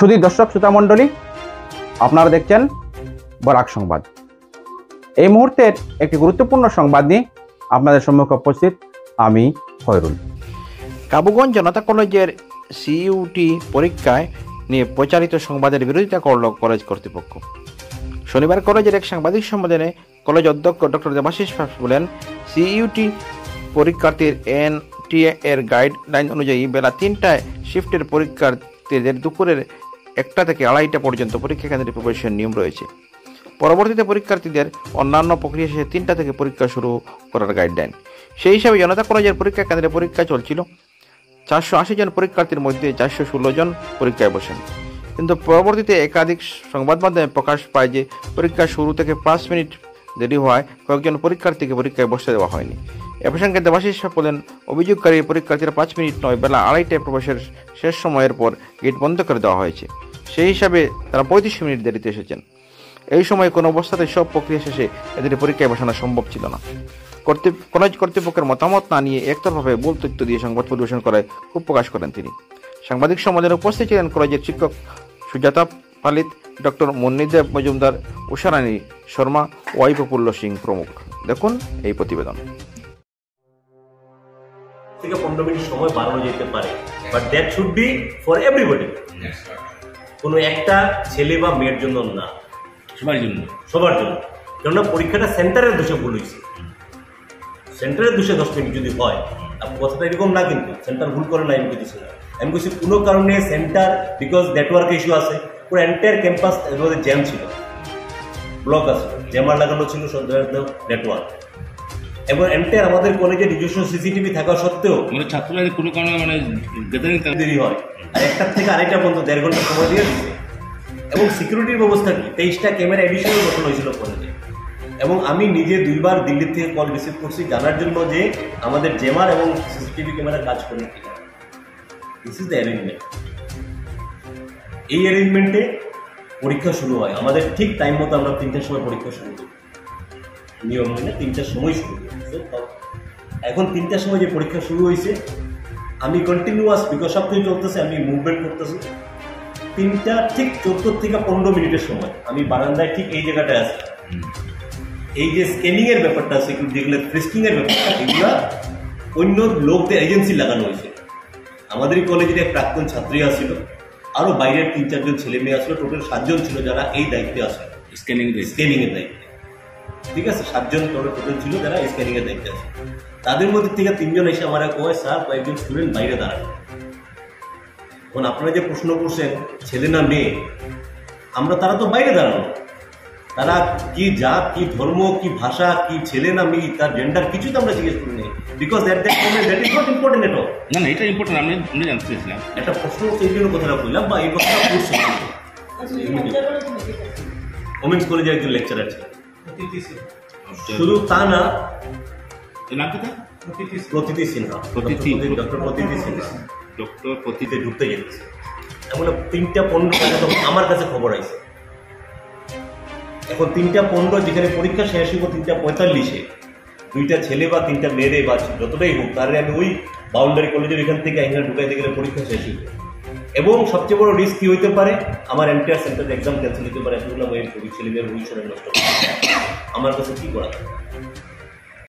সুধী দর্শক শ্রোতা মণ্ডলী, আপনারা দেখছেন বরাক সংবাদ। এই মুহূর্তের একটি গুরুত্বপূর্ণ সংবাদ নিয়ে আপনাদের সম্মুখে উপস্থিত আমি খয়রুল। কাবুগঞ্জ জনতা কলেজের সিইউটি পরীক্ষায় নিয়ে প্রচারিত সংবাদের বিরোধিতা করল কলেজ কর্তৃপক্ষ। শনিবার কলেজের এক সাংবাদিক সম্মেলনে কলেজ অধ্যক্ষ ডক্টর দেবাশিস বলেন, সিইউটি পরীক্ষার্থীর এনটিএ এর গাইডলাইন অনুযায়ী বেলা 3টায় শিফটের পরীক্ষার্থীদের দুপুরের 1টা থেকে 2:30 পর্যন্ত পরীক্ষা কেন্দ্রে প্রবেশের নিয়ম রয়েছে। পরবর্তীতে পরীক্ষার্থীদের অন্যান্য প্রক্রিয়া শেষে 3টা থেকে পরীক্ষা শুরু করার গাইডলাইন। সেই হিসাবে জনতা কলেজের পরীক্ষা কেন্দ্রে পরীক্ষা চলছিল। 480 জন পরীক্ষার্থীর মধ্যে 416 জন পরীক্ষায় বসেন, কিন্তু পরবর্তীতে একাধিক সংবাদ মাধ্যমে প্রকাশ পায় যে পরীক্ষা শুরু থেকে 5 মিনিট দেরি হওয়ায় কয়েকজন পরীক্ষার্থীকে পরীক্ষায় বসতে দেওয়া হয়নি। এ প্রসঙ্গে দেবাশিস বলেন, অভিযোগকারী পরীক্ষার্থীরা 5 মিনিট নয়, বেলা 2:30টায় প্রবেশের শেষ সময়ের পর গেট বন্ধ করে দেওয়া হয়েছে। সেই হিসাবে তারা 35 মিনিট দেরিতে এসেছেন। এই সময় কোনো অবস্থাতে সব প্রক্রিয়া শেষে এদের পরীক্ষায় বসানো সম্ভব ছিল না। কলেজ কর্তৃপক্ষের মতামত না নিয়ে একতরফাভাবে ভুল তথ্য দিয়ে সংবাদ পরিবেশন করায় ক্ষোভ প্রকাশ করেন তিনি। সাংবাদিক সম্মেলনে উপস্থিত ছিলেন কলেজের শিক্ষক সুজাতা পালিত, ডক্টর মুন্নিদেব মজুমদার, উষারানী শর্মা, ওয়াই প্রফুল্ল সিং প্রমুখ। দেখুন এই প্রতিবেদন। থেকে 15 মিনিট সময় বাড়ানো যেতে পারে, but that should be for everybody. কোনো একটা ছেলে বা মেয়ের জন্য না, সবার জন্য। কেননা পরীক্ষাটা সেন্টারের দোষে ভুল হয়েছে। সেন্টারের দোষে 10 মিনিট যদি হয়, কথাটা এরকম না, কিন্তু সেন্টার ভুল করে না আমি বলতেছি না। আমি বলছি কোনো কারণে সেন্টার, বিকজ নেটওয়ার্ক ইস্যু আছে, পুরো এন্টায়ার ক্যাম্পাস এর মধ্যে জ্যাম ছিল, ব্লক আছে, জ্যামার লাগানো ছিল সব নেটওয়ার্ক। এবং এন্টায়ার আমাদের কলেজে নিজস্ব সিসিটিভি থাকা সত্ত্বেও ছাত্ররা কোনো কারণে দেরি হয়, আর 1টা থেকে 2:30 পর্যন্ত 1.5 ঘন্টা সময় দিয়ে দিচ্ছে। এবং সিকিউরিটির ব্যবস্থা কি, 23টা ক্যামেরা এডিশনাল বসানো হয়েছিল কলেজে। এবং আমি নিজে 2বার দিল্লি থেকে কল রিসিভ করছি জানার জন্য যে আমাদের জেমার এবং সিসিটিভি ক্যামেরা কাজ করে কিনা। This is the arrangement. এই অ্যারেঞ্জমেন্টে পরীক্ষা শুরু হয় আমাদের ঠিক টাইম মতো। আমরা 3টার সময় পরীক্ষা শুরু করি, নিয়ম মানে 3টার সময় শুরু করি। এখন 3টার সময় যে পরীক্ষা শুরু হয়েছে, আমি কন্টিনিউয়াস, বিকজ সব কিছু চলতেছে, আমি মুভমেন্ট করতেছি। 3টা ঠিক 14 থেকে 15 মিনিটের সময় আমি বারান্দায় ঠিক এই জায়গাটায় আছি। এই যে স্ক্যানিং এর ব্যাপারটা, সিকিউরিটি যেগুলো ফ্রিস্কিং এর ব্যাপারটা, এগুলো অন্য লোকদের এজেন্সি লাগানো হয়েছে। আমাদের কলেজের এক প্রাক্তন ছাত্রী আসছিল, আরো বাইরের 3-4 জন ছেলে মেয়ে আসলো, টোটাল 7 জন ছিল যারা এই দায়িত্বে আসে, স্ক্যানিং এর দায়িত্বে। ঠিক আছে, 7 জন টোটাল ছিল যারা স্ক্যানিং এর দায়িত্বে আছে। তাদের মধ্যে থেকে 3 জন এসে আমার কয়, স্যার কয়েকজন স্টুডেন্ট বাইরে দাঁড়ায়। এখন আপনারা যে প্রশ্ন করছেন ছেলে না মেয়ে, তারা তো বাইরে দাঁড়ানো, তারা কি জাত, কি ধর্ম, কি ভাষা, কি ছেলে না মেয়ে, তার জেন্ডার কিছু তো আমরা জিজ্ঞেস করি নাই, because that is not important at all. না, এটা ইম্পর্টেন্ট, আমি জানতে চাইছিলাম। একটা প্রশ্ন সেই জন্য কথাটা বললাম, বা এই কথাটা করছি। ওমেন্স কলেজে একজন লেকচারার ছিলেন, শুধু তা না, প্রতীতি সিনহা, ডক্টর প্রতীতি সিনহা, ডক্টর প্রতীতে ঢুকতে যেতেছে। এমন 3:15 আমার কাছে খবর আছে। এখন 3:15 যেখানে পরীক্ষা শেষ হইব 3:45, 2টা ছেলে বা 3টা মেয়েরে বা যতটাই হোক, তাহলে আমি ওই বাউন্ডারি কলেজের এখান থেকে এখানে ঢুকাইতে গেলে পরীক্ষা শেষ হইব। এবং সবচেয়ে বড় রিস্ক কি হইতে পারে, আমার এন্টায়ার সেন্টার এক্সাম ক্যান্সেল হতে পারে। এতগুলো ছেলে মেয়ের ভবিষ্যৎ নষ্ট। আমার কাছে কি করা,